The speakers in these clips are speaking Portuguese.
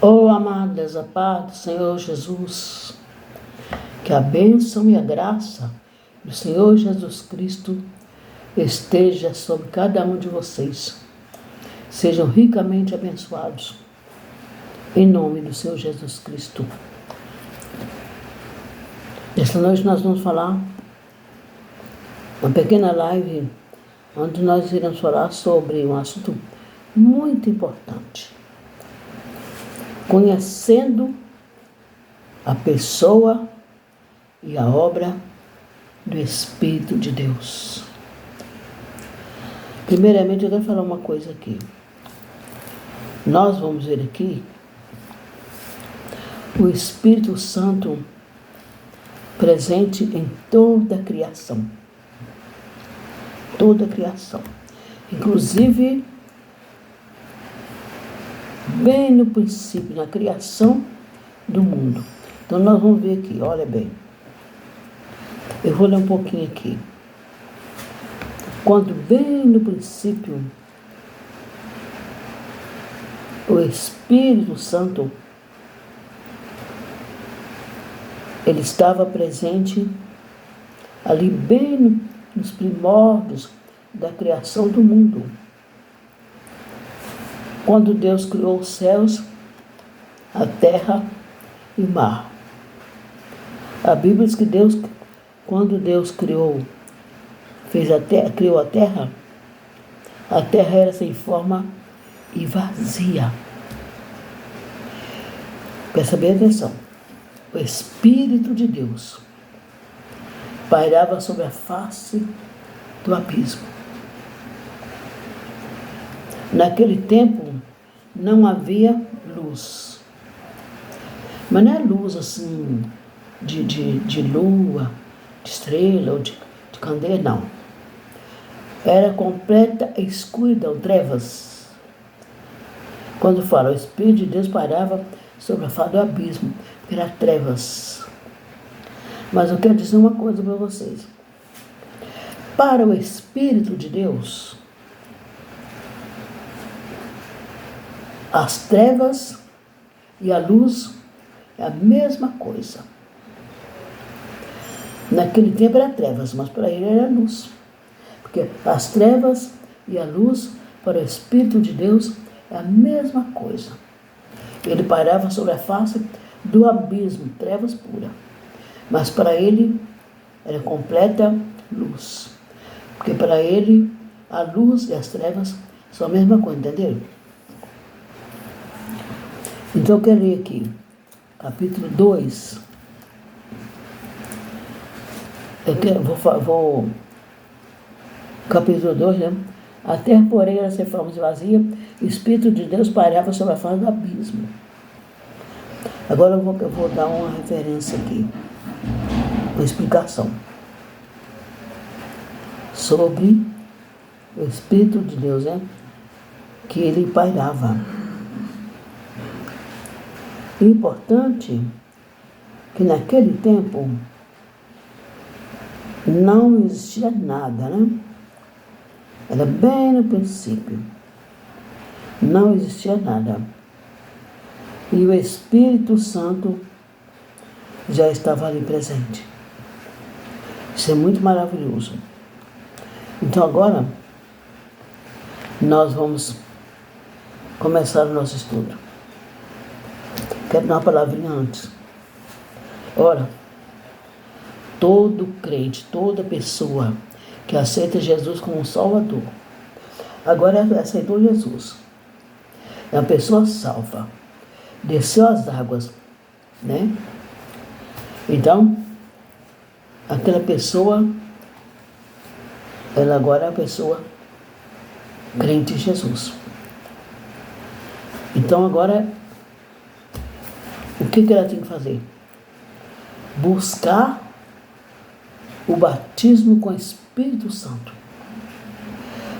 Oh, amadas, a paz do Senhor Jesus, que a bênção e a graça do Senhor Jesus Cristo esteja sobre cada um de vocês. Sejam ricamente abençoados, em nome do Senhor Jesus Cristo. Esta noite nós vamos falar uma pequena live, onde nós iremos falar sobre um assunto muito importante. Conhecendo a pessoa e a obra do Espírito de Deus. Primeiramente, eu quero falar uma coisa aqui. Nós vamos ver aqui o Espírito Santo presente em toda a criação. Toda a criação. Inclusive, bem no princípio, na criação do mundo. Então, nós vamos ver aqui, olha bem. Eu vou ler um pouquinho aqui. Quando bem no princípio, o Espírito Santo, ele estava presente ali bem nos primórdios da criação do mundo. Quando Deus criou os céus, a terra e o mar. A Bíblia diz que quando Deus criou a terra era sem forma e vazia. Presta bem atenção. O Espírito de Deus pairava sobre a face do abismo. Naquele tempo não havia luz. Mas não é luz assim de lua, de estrela ou de candeia, não. Era completa escuridão, trevas. Quando fala, o Espírito de Deus pairava sobre a face do abismo, era trevas. Mas eu quero dizer uma coisa para vocês. Para o Espírito de Deus, as trevas e a luz é a mesma coisa. Naquele tempo era trevas, mas para ele era luz. Porque as trevas e a luz, para o Espírito de Deus, é a mesma coisa. Ele pairava sobre a face do abismo, trevas puras. Mas para ele era completa luz. Porque para ele a luz e as trevas são a mesma coisa, entenderam? Então eu quero ler aqui, capítulo 2. Capítulo 2, né? A terra, porém, era sem forma e vazia, o Espírito de Deus pairava sobre a face do abismo. Agora eu vou dar uma referência aqui, uma explicação sobre o Espírito de Deus, né? Que ele pairava. O importante é que naquele tempo não existia nada, né? Era bem no princípio. Não existia nada. E o Espírito Santo já estava ali presente. Isso é muito maravilhoso. Então agora, nós vamos começar o nosso estudo. Quero dar uma palavrinha antes. Ora, todo crente, toda pessoa que aceita Jesus como um Salvador, agora aceitou Jesus, é uma pessoa salva, desceu as águas, né? Então, aquela pessoa, ela agora é a pessoa crente em Jesus. Então agora, o que ela tem que fazer? Buscar o batismo com o Espírito Santo.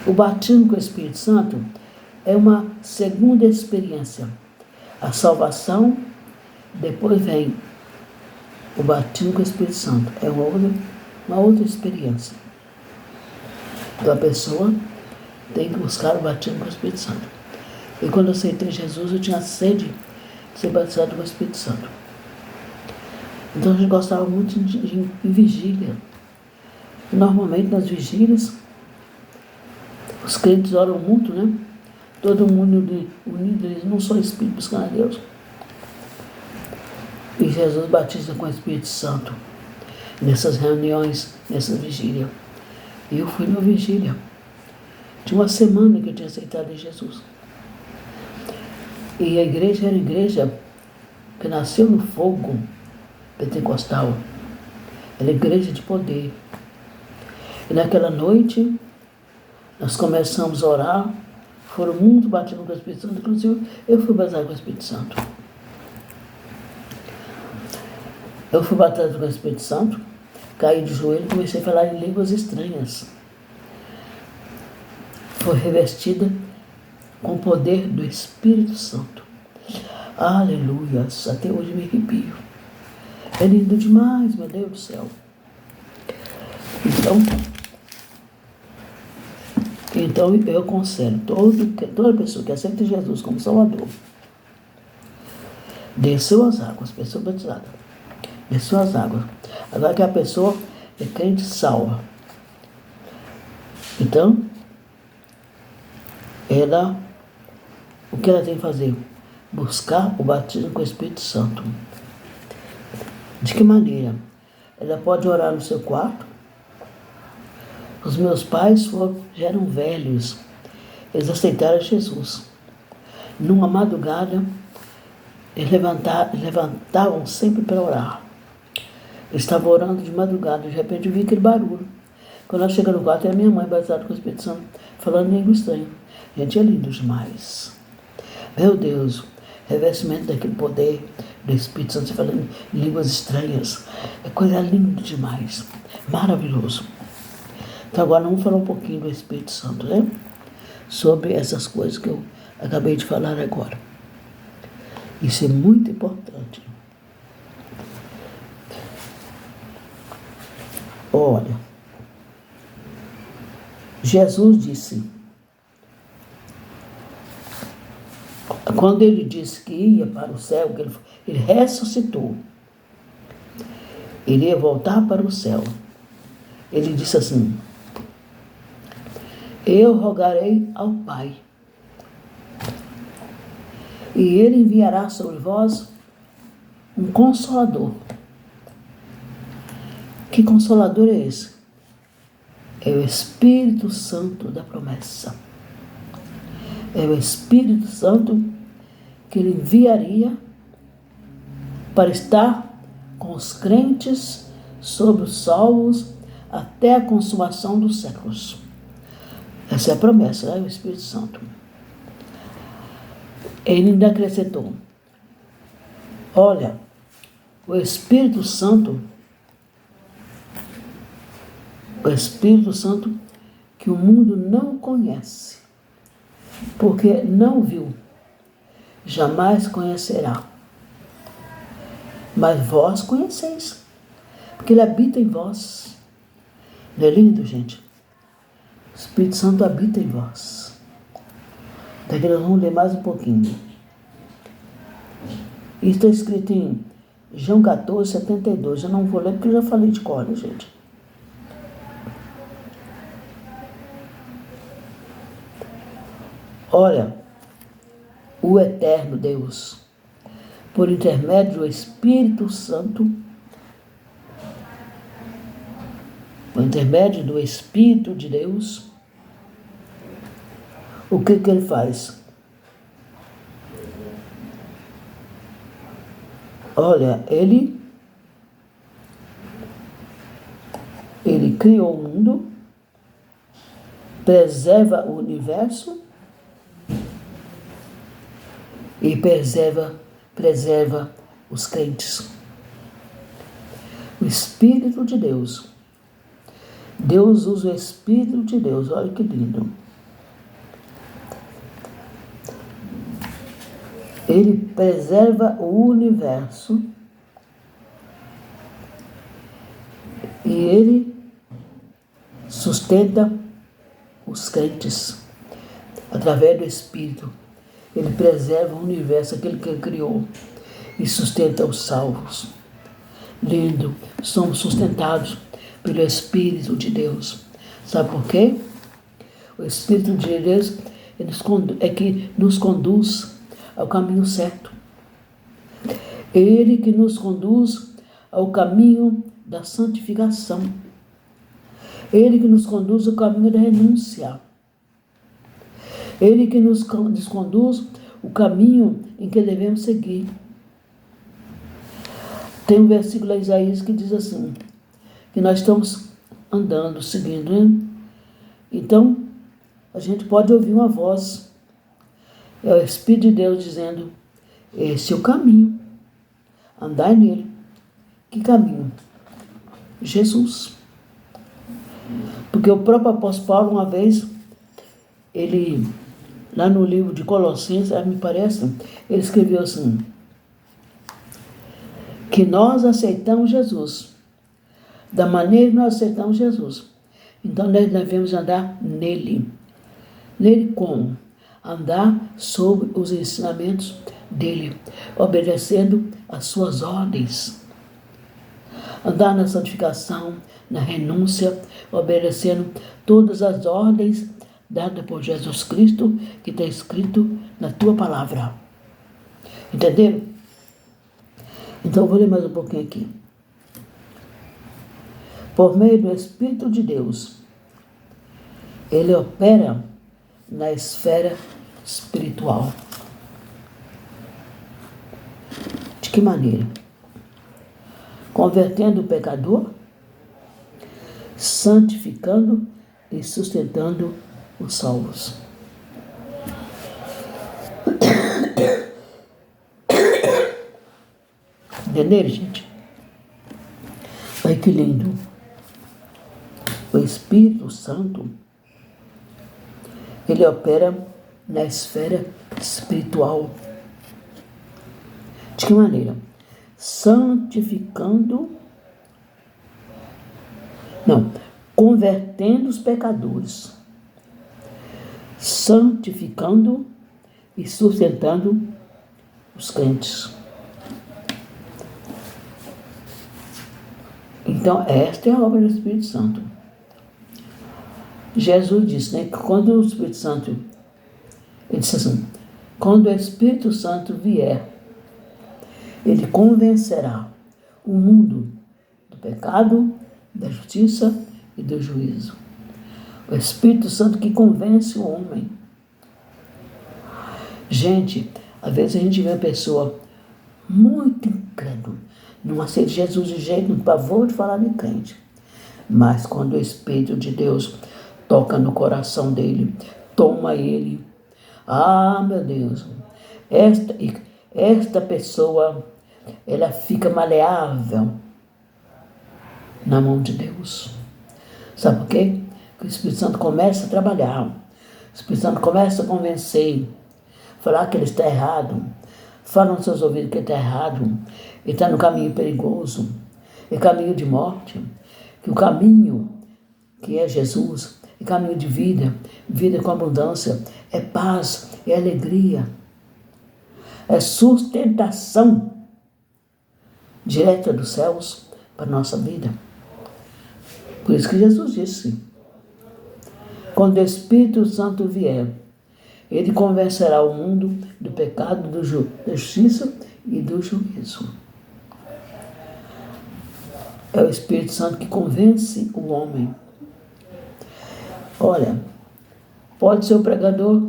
O batismo com o Espírito Santo é uma segunda experiência. A salvação, depois vem o batismo com o Espírito Santo. É uma outra experiência. Então a pessoa tem que buscar o batismo com o Espírito Santo. E quando eu aceitei Jesus, eu tinha sede ser batizado com o Espírito Santo. Então a gente gostava muito de ir em vigília. Normalmente nas vigílias, os crentes oram muito, né? Todo mundo unido, eles não são espírito buscando a Deus. E Jesus batiza com o Espírito Santo nessas reuniões, nessas vigílias. E eu fui numa vigília. Tinha uma semana que eu tinha aceitado em Jesus. E a igreja era a igreja que nasceu no fogo pentecostal. Era a igreja de poder. E naquela noite, nós começamos a orar. Foram muito batidos com o Espírito Santo. Inclusive, eu fui batizado com o Espírito Santo. Eu fui batizado com o Espírito Santo, caí de joelho e comecei a falar em línguas estranhas. Foi revestida com o poder do Espírito Santo. Aleluia! Até hoje me arrepio. É lindo demais, meu Deus do céu. Então eu aconselho toda pessoa que aceita Jesus como Salvador, desceu as águas, pessoa batizada, desceu as águas. Agora que a pessoa é crente salva. Então, o que ela tem que fazer? Buscar o batismo com o Espírito Santo. De que maneira? Ela pode orar no seu quarto. Os meus pais já eram velhos. Eles aceitaram Jesus. Numa madrugada, eles levantavam sempre para orar. Eles estavam orando de madrugada. De repente eu vi aquele barulho. Quando ela chega no quarto, é a minha mãe batizada com o Espírito Santo, falando em língua estranha. Gente, é lindo demais. Meu Deus, revestimento daquele poder do Espírito Santo, falando em línguas estranhas. É coisa linda demais. Maravilhoso. Então agora vamos falar um pouquinho do Espírito Santo, né? Sobre essas coisas que eu acabei de falar agora. Isso é muito importante. Olha, Jesus disse, quando ele disse que ia para o céu, que ele ressuscitou, ele ia voltar para o céu. Ele disse assim: eu rogarei ao Pai, e ele enviará sobre vós um Consolador. Que Consolador é esse? É o Espírito Santo da promessa. É o Espírito Santo que ele enviaria para estar com os crentes sobre os salvos até a consumação dos séculos. Essa é a promessa, né? O Espírito Santo. Ele ainda acrescentou: olha, o Espírito Santo que o mundo não conhece, porque não viu, jamais conhecerá. Mas vós conheceis, porque ele habita em vós. Não é lindo, gente? O Espírito Santo habita em vós. Daqui nós vamos ler mais um pouquinho. Isso está escrito em João 14, 72. Eu não vou ler porque eu já falei de cor, gente. Olha, o eterno Deus, por intermédio do Espírito Santo, por intermédio do Espírito de Deus, o que ele faz? Olha, ele criou o mundo, preserva o universo e preserva os crentes. O Espírito de Deus. Deus usa o Espírito de Deus. Olha que lindo. Ele preserva o universo e ele sustenta os crentes através do Espírito. Ele preserva o universo, aquele que ele criou, e sustenta os salvos. Lindo, somos sustentados pelo Espírito de Deus. Sabe por quê? O Espírito de Deus é que nos conduz ao caminho certo. Ele que nos conduz ao caminho da santificação. Ele que nos conduz ao caminho da renúncia. Ele que nos conduz o caminho em que devemos seguir. Tem um versículo de Isaías que diz assim, que nós estamos andando, seguindo, né? Então, a gente pode ouvir uma voz. É o Espírito de Deus dizendo, esse é o caminho. Andai nele. Que caminho? Jesus. Porque o próprio apóstolo Paulo, uma vez, ele, lá no livro de Colossenses, me parece, ele escreveu assim, que nós aceitamos Jesus, da maneira que nós aceitamos Jesus. Então nós devemos andar nele. Nele como? Andar sob os ensinamentos dele, obedecendo às suas ordens. Andar na santificação, na renúncia, obedecendo todas as ordens dadas por Jesus Cristo, que está escrito na tua palavra. Entenderam? Então eu vou ler mais um pouquinho aqui. Por meio do Espírito de Deus, ele opera na esfera espiritual. De que maneira? Convertendo o pecador, santificando e sustentando os salvos. Entenderam, gente? Olha que lindo. O Espírito Santo, ele opera na esfera espiritual. De que maneira? Convertendo os pecadores, santificando e sustentando os crentes. Então, esta é a obra do Espírito Santo. Jesus disse, né, que quando o Espírito Santo, ele disse assim, quando o Espírito Santo vier, ele convencerá o mundo do pecado, da justiça e do juízo. O Espírito Santo que convence o homem. Gente, às vezes a gente vê uma pessoa muito incrédula, não aceita Jesus de jeito nenhum, pavor de falar de crente. Mas quando o Espírito de Deus toca no coração dele, toma ele, meu Deus, esta pessoa, ela fica maleável na mão de Deus. Sabe por quê? Porque o Espírito Santo começa a trabalhar, o Espírito Santo começa a convencer, falar que ele está errado, fala nos seus ouvidos que ele está errado, ele está no caminho perigoso, é caminho de morte, que o caminho que é Jesus é caminho de vida, vida com abundância, é paz, é alegria, é sustentação direta dos céus para a nossa vida. Por isso que Jesus disse, quando o Espírito Santo vier, ele convencerá o mundo do pecado, da justiça e do juízo. É o Espírito Santo que convence o homem. Olha, pode ser o pregador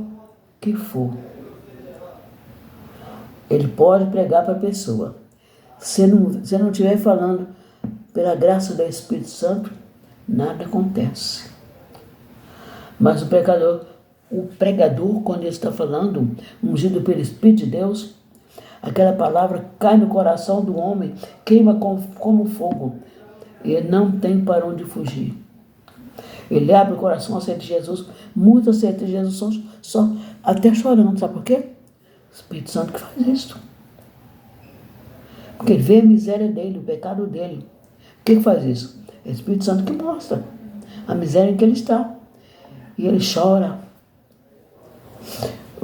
que for. Ele pode pregar para a pessoa. Se não estiver falando pela graça do Espírito Santo, nada acontece. Mas o pregador, quando ele está falando, ungido pelo Espírito de Deus, aquela palavra cai no coração do homem, queima como fogo. Ele não tem para onde fugir. Ele abre o coração, aceita Jesus. Muitos aceitam Jesus só até chorando. Sabe por quê? O Espírito Santo que faz isso. Porque ele vê a miséria dele, o pecado dele. O que faz isso? É o Espírito Santo que mostra a miséria em que ele está. E ele chora.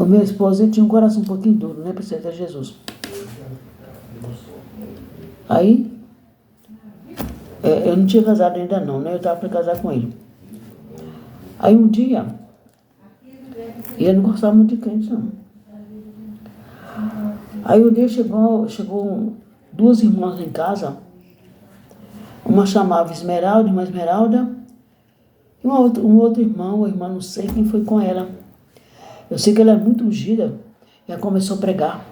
meu esposo ele tinha um coração um pouquinho duro, né, para aceitar Jesus. Aí, eu não tinha casado ainda não, né? Eu estava para casar com ele. Aí um dia, ele não gostava muito de crente, não. Aí um dia chegou duas irmãs em casa. Uma chamava Esmeralda, irmã Esmeralda, e um outro irmão, ou irmã, não sei quem foi com ela. Eu sei que ela é muito ungida, e ela começou a pregar.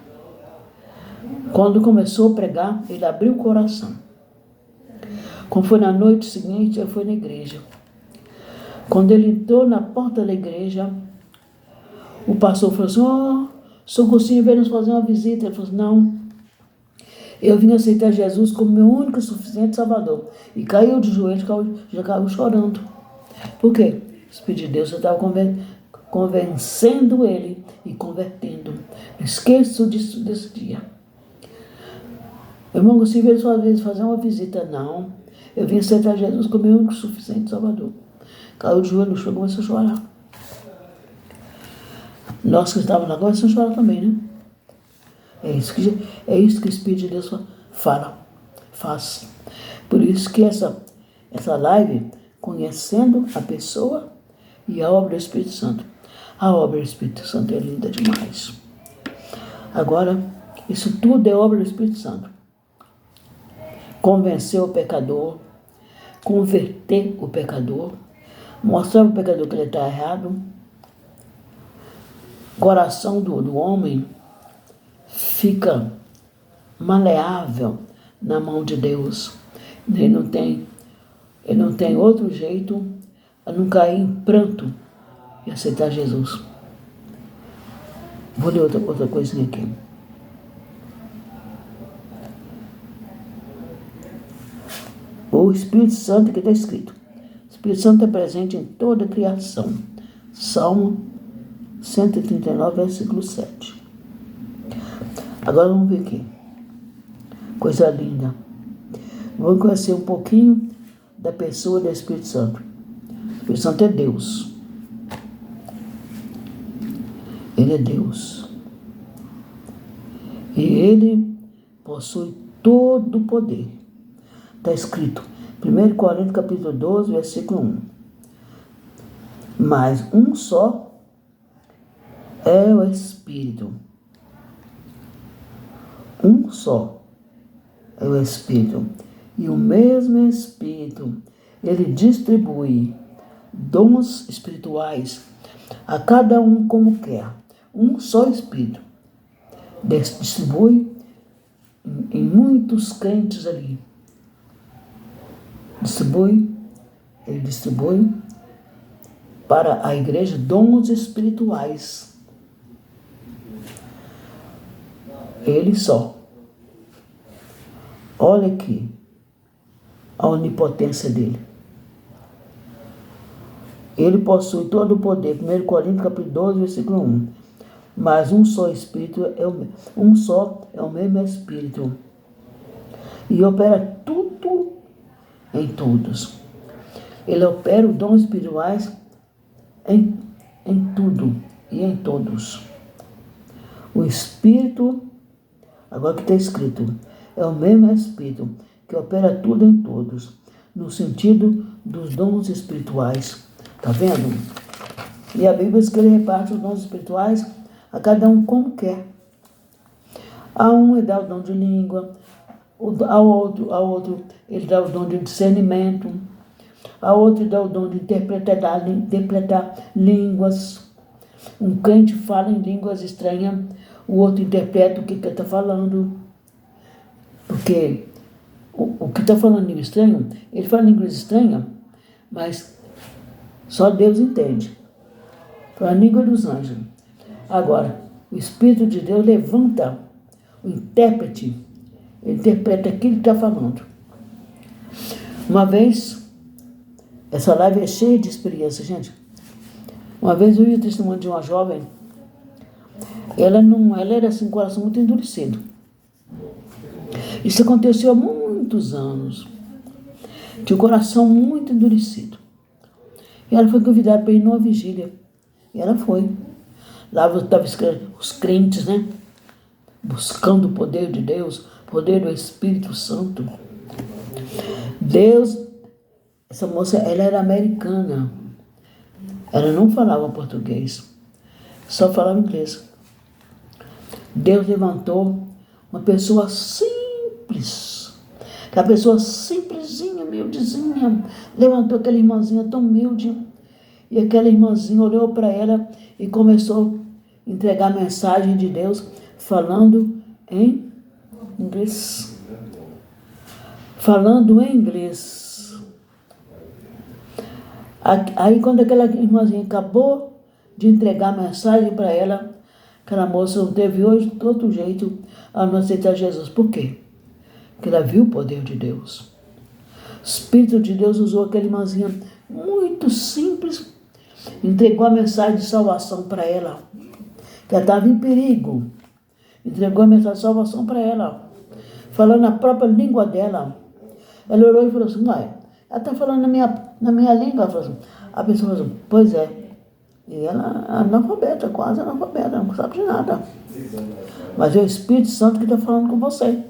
Quando começou a pregar, ele abriu o coração. Quando foi na noite seguinte, ele foi na igreja. Quando ele entrou na porta da igreja, o pastor falou assim, São Agostinho veio nos fazer uma visita. Ele falou assim, não, eu vim aceitar Jesus como meu único e suficiente Salvador. E caiu de joelhos, já caiu chorando. Por quê? O Espírito de Deus estava convencendo ele e convertendo. Não esqueço disso desse dia. Irmão Agostinho veio sua vez fazer uma visita. Não, eu vim aceitar Jesus como meu único e suficiente Salvador. Caiu de joelho no chão e começou a chorar. Nós que estávamos lá começamos a chorar também, né? É isso que o Espírito de Deus faz. Por isso que essa live, conhecendo a pessoa e a obra do Espírito Santo. A obra do Espírito Santo é linda demais. Agora, isso tudo é obra do Espírito Santo. Convencer o pecador, converter o pecador, mostrar ao pecador que ele está errado. O coração do homem fica maleável na mão de Deus. Ele não tem outro jeito a não cair em pranto e aceitar Jesus. Vou ler outra coisinha aqui. O Espírito Santo, que está escrito. O Espírito Santo é presente em toda a criação. Salmo 139, versículo 7. Agora vamos ver aqui. Coisa linda. Vamos conhecer um pouquinho da pessoa do Espírito Santo. O Espírito Santo é Deus. Ele é Deus. E ele possui todo o poder. Está escrito, 1 Coríntios capítulo 12, versículo 1. Mas um só é o Espírito. Um só é o Espírito. E o mesmo Espírito, ele distribui dons espirituais a cada um como quer. Um só Espírito. Distribui em muitos crentes ali. Ele distribui para a igreja dons espirituais. Ele só. Olha aqui a onipotência dele. Ele possui todo o poder. 1 Coríntios capítulo 12, versículo 1. Mas um só Espírito é o mesmo Espírito. E opera tudo em todos. Ele opera os dons espirituais em tudo e em todos. O Espírito, agora que está escrito, é o mesmo Espírito que opera tudo em todos, no sentido dos dons espirituais. Está vendo? E a Bíblia diz que ele reparte os dons espirituais a cada um como quer. A um ele dá o dom de língua, ao outro ele dá o dom de discernimento, a outro ele dá o dom de interpretar línguas. Um crente fala em línguas estranhas, o outro interpreta o que ele está falando. Porque o que está falando em língua estranha, ele fala em língua estranha, mas só Deus entende. Foi a língua dos anjos. Agora, o Espírito de Deus levanta o intérprete, ele interpreta aquilo que está falando. Uma vez, essa live é cheia de experiência, gente. Uma vez eu vi o testemunho de uma jovem, ela era assim, com o coração muito endurecido. Isso aconteceu há muitos anos. Tinha o coração muito endurecido. E ela foi convidada para ir numa vigília. E ela foi. Lá estava escrito os crentes, né? Buscando o poder de Deus, o poder do Espírito Santo. Deus, essa moça, ela era americana. Ela não falava português, só falava inglês. Deus levantou uma pessoa simples. Aquela pessoa simplesinha, humildezinha, levantou aquela irmãzinha tão humilde. E aquela irmãzinha olhou para ela e começou a entregar a mensagem de Deus, falando em inglês. Falando em inglês. Aí quando aquela irmãzinha acabou de entregar a mensagem para ela, aquela moça não teve hoje de outro jeito a não aceitar Jesus. Por quê? Porque ela viu o poder de Deus. O Espírito de Deus usou aquela irmãzinha muito simples, entregou a mensagem de salvação para ela, que ela estava em perigo. Entregou a mensagem de salvação para ela, falando na própria língua dela. Ela olhou e falou assim, uai, ela está falando na minha língua. Ela falou assim, a pessoa falou assim, pois é. E ela é analfabeta, quase analfabeta, não sabe de nada. Mas é o Espírito Santo que está falando com você.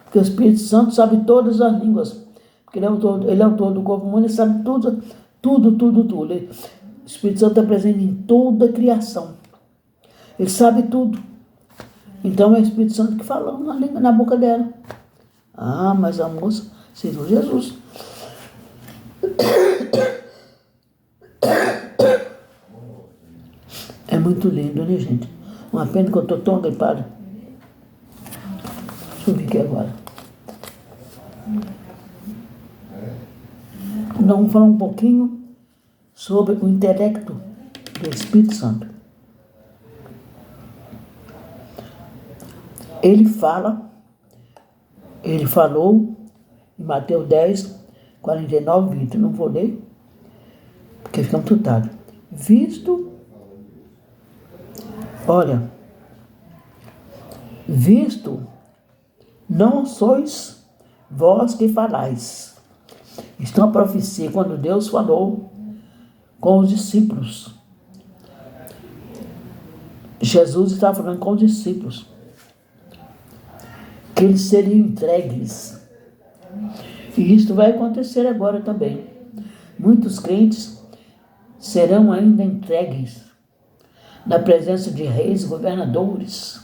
Porque o Espírito Santo sabe todas as línguas. Porque ele é o autor do corpo humano, ele sabe tudo. O Espírito Santo está presente em toda a criação. Ele sabe tudo. Então é o Espírito Santo que falou na boca dela. Ah, mas a moça aceitou Jesus. É muito lindo, né, gente? Uma pena que eu estou tão gripada. Deixa eu ver aqui agora. Vamos falar um pouquinho sobre o intelecto do Espírito Santo. Ele falou em Mateus 10, 49, 20. Não vou ler, porque fica muito tarde. Visto não sois vós que falais. Isto é uma profecia quando Deus falou com os discípulos. Jesus estava falando com os discípulos que eles seriam entregues. E isto vai acontecer agora também. Muitos crentes serão ainda entregues na presença de reis, governadores,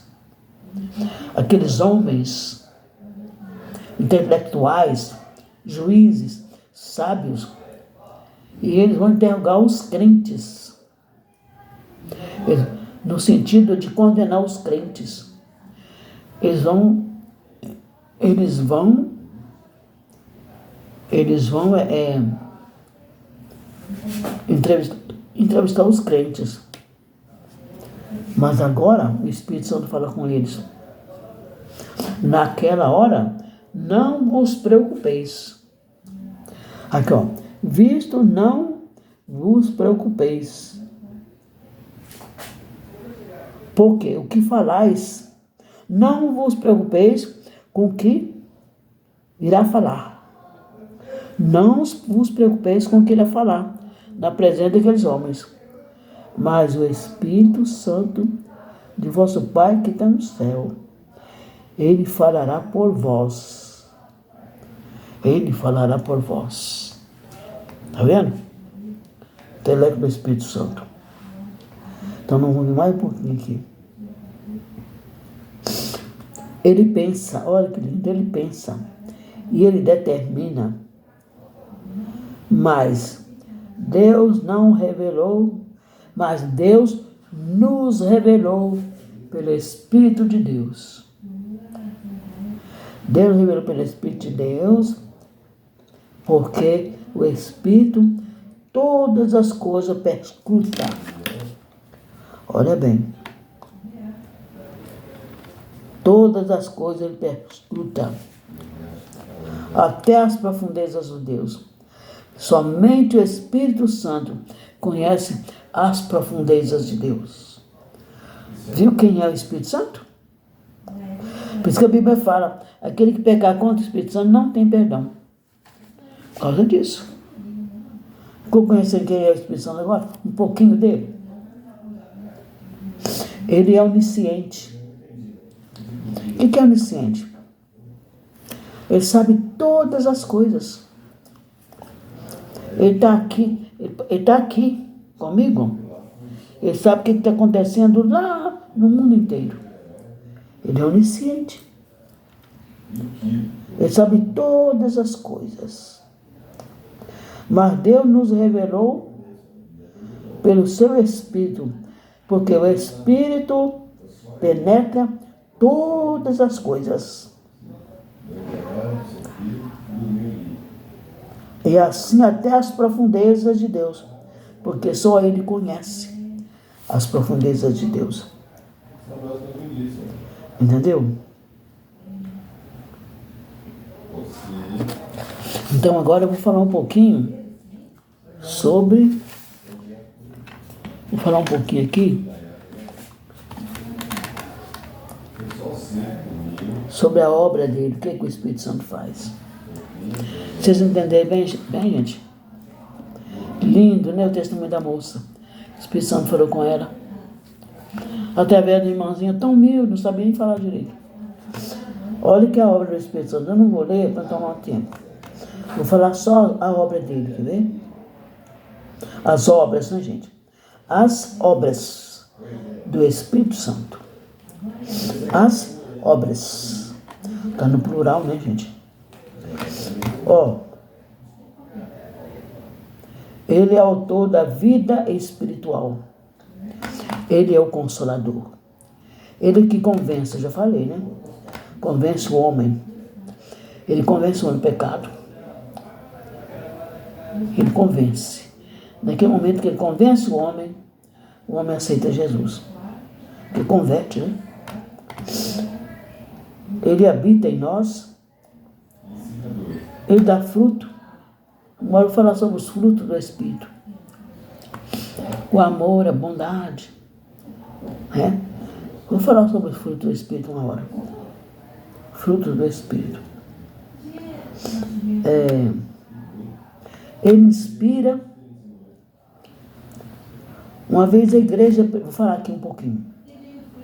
aqueles homens intelectuais, juízes, sábios, e eles vão interrogar os crentes, no sentido de condenar os crentes. Eles vão entrevistar os crentes. Mas agora o Espírito Santo fala com eles. Naquela hora, não vos preocupeis. Aqui, ó. Visto, não vos preocupeis. Porque o que falais, não vos preocupeis com o que irá falar. Não vos preocupeis com o que irá falar na presença daqueles homens. Mas o Espírito Santo de vosso Pai que está no céu, Ele falará por vós. Ele falará por vós. Está vendo? Intelecto do Espírito Santo. Então não vamos mais um pouquinho aqui. Ele pensa, olha que lindo, ele pensa. E ele determina. Mas Deus não revelou, mas Deus nos revelou pelo Espírito de Deus. Deus revelou pelo Espírito de Deus, porque o Espírito todas as coisas perscruta. Olha bem. Todas as coisas ele perscruta. Até as profundezas de Deus. Somente o Espírito Santo conhece as profundezas de Deus. Viu quem é o Espírito Santo? Por isso que a Bíblia fala, aquele que pecar contra o Espírito Santo não tem perdão. Por causa disso. Ficou conhecendo quem é o Espírito Santo agora? Um pouquinho dele. Ele é onisciente. O que é onisciente? Ele sabe todas as coisas. Ele está aqui comigo. Ele sabe o que está acontecendo lá no mundo inteiro. Ele é onisciente. Ele sabe todas as coisas. Mas Deus nos revelou pelo seu Espírito, porque o Espírito penetra todas as coisas. E assim até as profundezas de Deus, porque só Ele conhece as profundezas de Deus. Entendeu? Então agora eu vou falar um pouquinho Vou falar um pouquinho aqui sobre a obra dele, o que o Espírito Santo faz. Vocês entenderem bem, gente? Lindo, né? O testemunho da moça. O Espírito Santo falou com ela. Através de uma irmãzinha tão humilde, não sabia nem falar direito. Olha que é a obra do Espírito Santo. Eu não vou ler para tomar tempo. Vou falar só a obra dele, quer ver? As obras, né, gente? As obras do Espírito Santo. As obras. Está no plural, né, gente? Ele é autor da vida espiritual. Ele é o Consolador. Ele que convence, eu já falei, né? Convence o homem. Ele convence o homem do pecado. Ele convence. Naquele momento que ele convence o homem aceita Jesus. Ele converte, né? Ele habita em nós. Ele dá fruto. Agora eu vou falar sobre os frutos do Espírito. O amor, a bondade. Né? Vou falar sobre os frutos do Espírito uma hora. Frutos do Espírito. Ele inspira. Uma vez a igreja, vou falar aqui um pouquinho.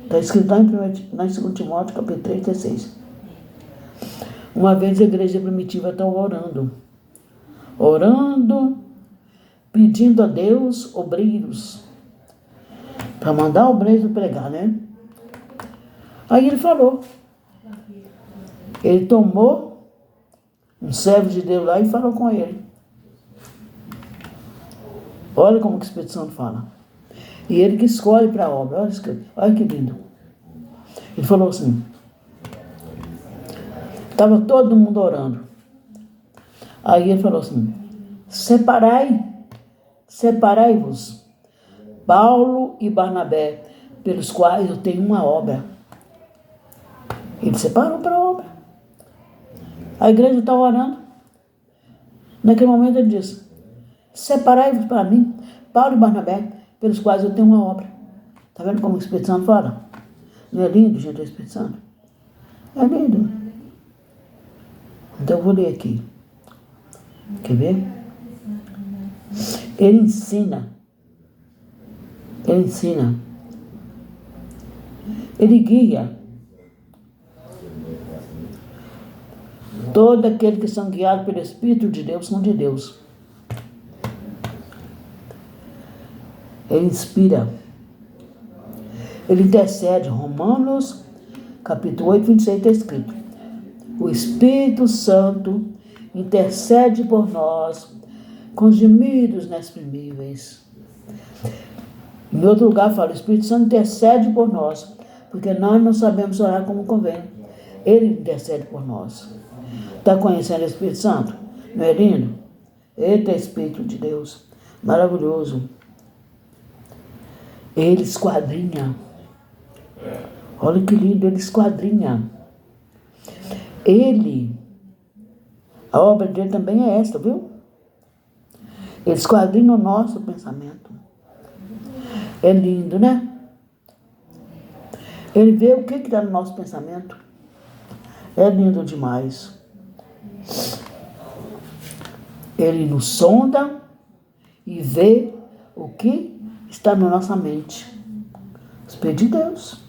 Está escrito lá em 2 Timóteo, capítulo 3, 16. Uma vez a igreja primitiva estava orando, pedindo a Deus obreiros, para mandar obreiros pregar, né? Aí ele falou. Ele tomou um servo de Deus lá e falou com ele. Olha como que o Espírito Santo fala. E ele que escolhe para a obra. Olha que lindo. Ele falou assim. Estava todo mundo orando. Aí ele falou assim. Separai-vos, Paulo e Barnabé, pelos quais eu tenho uma obra. Ele separou para a obra. A igreja estava orando. Naquele momento ele disse. Separai-vos para mim, Paulo e Barnabé, pelos quais eu tenho uma obra. Está vendo como o Espírito Santo fala? Não é lindo, gente, o Espírito Santo? É lindo. Então eu vou ler aqui. Quer ver? Ele ensina. Ele guia. Todo aquele que são guiados pelo Espírito de Deus são de Deus. Ele inspira. Ele intercede. Romanos, capítulo 8, 26, está escrito. O Espírito Santo intercede por nós com gemidos inexprimíveis. Em outro lugar fala, o Espírito Santo intercede por nós, porque nós não sabemos orar como convém. Ele intercede por nós. Está conhecendo o Espírito Santo? Não é lindo? Eita, Espírito de Deus. Maravilhoso. Ele esquadrinha. Olha que lindo, ele esquadrinha. A obra dele também é esta, viu? Ele esquadrinha o nosso pensamento. É lindo, né? Ele vê o que está no nosso pensamento. É lindo demais. Ele nos sonda e vê o que está na nossa mente. Os Espírito de Deus.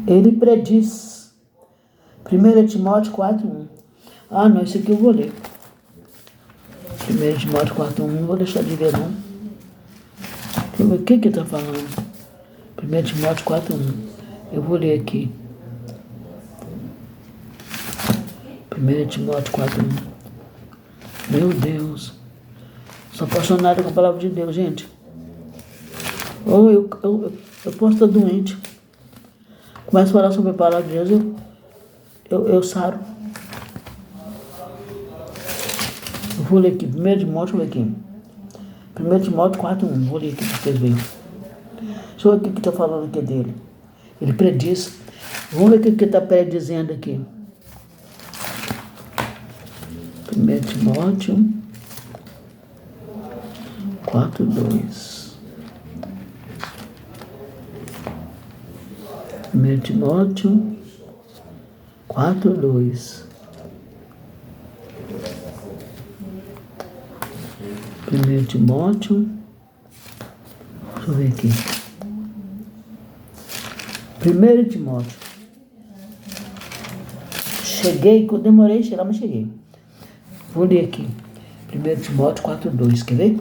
Ele prediz. 1 Timóteo 4:1. Ah, não, esse aqui eu vou ler. 1 Timóteo 4:1, não vou deixar de ler, não. Deixa eu ver o que está falando. 1 Timóteo 4:1. Eu vou ler aqui. 1 Timóteo 4:1. Meu Deus. Sou apaixonada com a palavra de Deus, gente. Ou eu posso estar doente. Começo a falar sobre a palavra de Deus, eu saro. Eu vou ler aqui, 1 Timóteo, deixa eu ver aqui. 1 Timóteo 4:1, vou ler aqui para vocês verem. Deixa eu ver o que está falando aqui dele. Ele prediz. Vamos ver o que está predizendo aqui. 1 Timóteo 4:2. 1 Timóteo 4:2. 1 Timóteo, deixa eu ver aqui. 1 Timóteo. Cheguei, eu demorei a chegar, mas cheguei. Vou ler aqui. 1 Timóteo 4:2, quer ver?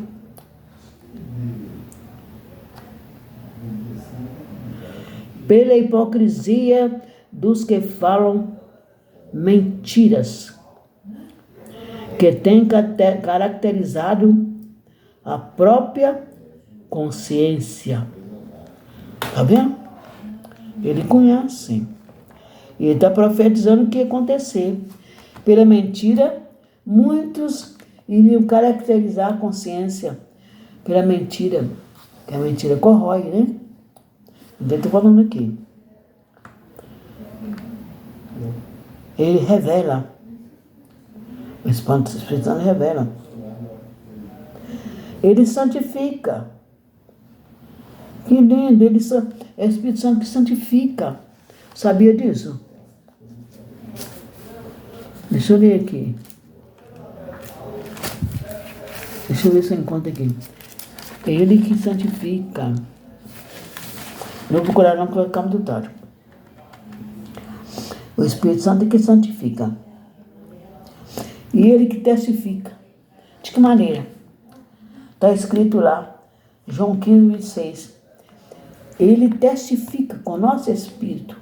Pela hipocrisia dos que falam mentiras, que tem caracterizado a própria consciência. Tá vendo? Ele conhece. Ele está profetizando o que ia acontecer. Pela mentira, muitos iriam caracterizar a consciência. Pela mentira, que a mentira corrói, né? Então, estou falando aqui. Ele revela. O Espírito Santo revela. Ele santifica. Que lindo. É o Espírito Santo que santifica. Sabia disso? Deixa eu ler aqui. Deixa eu ver se eu encontro aqui. É ele que santifica. Não vou procurar não, porque vai ficar muito tarde. O Espírito Santo é que santifica. E ele que testifica. De que maneira? Está escrito lá, João 15:26. Ele testifica com o nosso espírito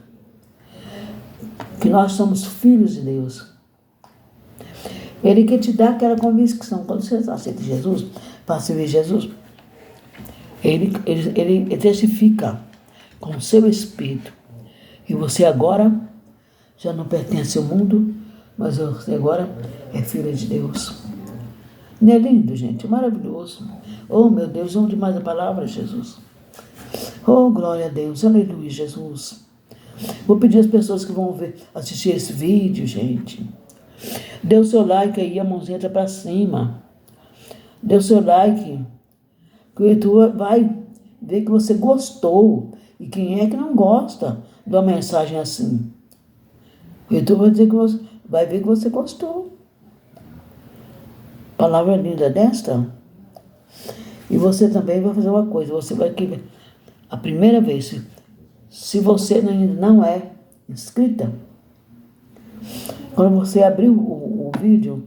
que nós somos filhos de Deus. Ele que te dá aquela convicção. Quando você aceita Jesus, para servir Jesus, ele testifica com o seu espírito. E você agora já não pertence ao mundo, mas você agora é filho de Deus. Não é lindo, gente? É maravilhoso. Oh, meu Deus, amo demais a palavra, Jesus. Oh, glória a Deus. Aleluia, Jesus. Vou pedir às pessoas que vão assistir esse vídeo, gente. Dê o seu like aí, a mãozinha tá para cima. Dê o seu like, que o YouTube vai ver que você gostou. E quem é que não gosta de uma mensagem assim? O YouTube vai dizer que vai ver que você gostou. Palavra linda desta. E você também vai fazer uma coisa. Você vai aqui, a primeira vez, se você ainda não é inscrita, quando você abrir o vídeo,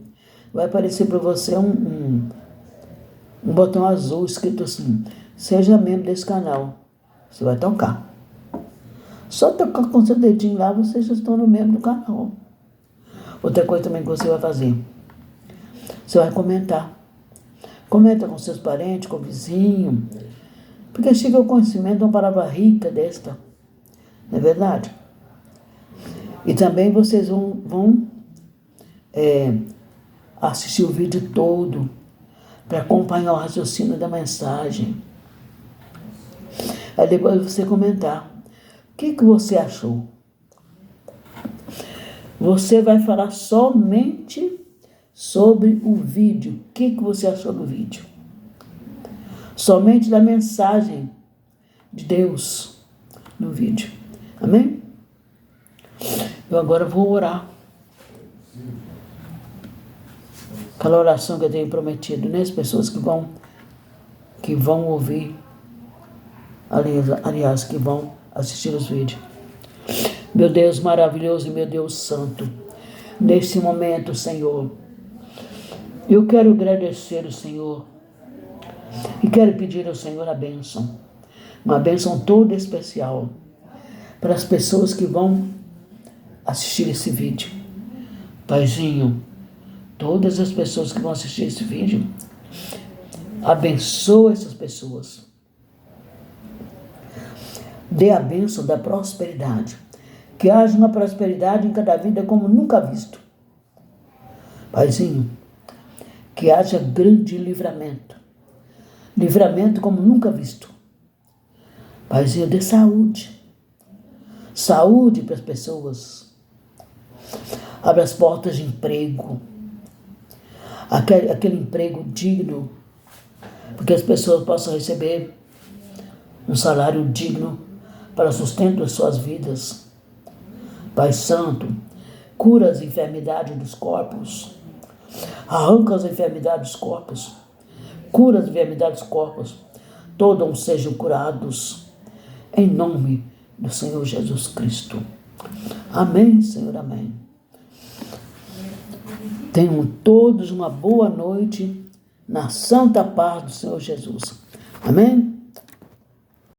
vai aparecer para você um botão azul escrito assim: seja membro desse canal. Você vai tocar. Só tocar com seu dedinho lá, você já se torna membro do canal. Outra coisa também que você vai fazer: você vai comentar. Comenta com seus parentes, com o vizinho. Porque chega ao conhecimento de uma palavra rica desta. Não é verdade? E também vocês vão assistir o vídeo todo para acompanhar o raciocínio da mensagem. Aí depois você comentar. O que você achou? Você vai falar somente sobre o vídeo. O que você achou do vídeo? Somente da mensagem de Deus no vídeo. Amém? Eu agora vou orar. Aquela oração que eu tenho prometido, né? As pessoas que vão ouvir. aliás, que vão assistir os vídeos. Meu Deus maravilhoso e meu Deus santo, nesse momento, Senhor, eu quero agradecer o Senhor e quero pedir ao Senhor a bênção, uma bênção toda especial para as pessoas que vão assistir esse vídeo. Paizinho, todas as pessoas que vão assistir esse vídeo, abençoa essas pessoas. Dê a bênção da prosperidade. Que haja uma prosperidade em cada vida como nunca visto. Paizinho, que haja grande livramento. Livramento como nunca visto. Paizinho, dê saúde. Saúde para as pessoas. Abre as portas de emprego. Aquele emprego digno. Porque as pessoas possam receber um salário digno para o sustento das suas vidas. Pai Santo, cura as enfermidades dos corpos. Arranca as enfermidades dos corpos. Cura as enfermidades dos corpos. Todos sejam curados. Em nome do Senhor Jesus Cristo. Amém, Senhor, amém. Tenham todos uma boa noite na santa paz do Senhor Jesus. Amém?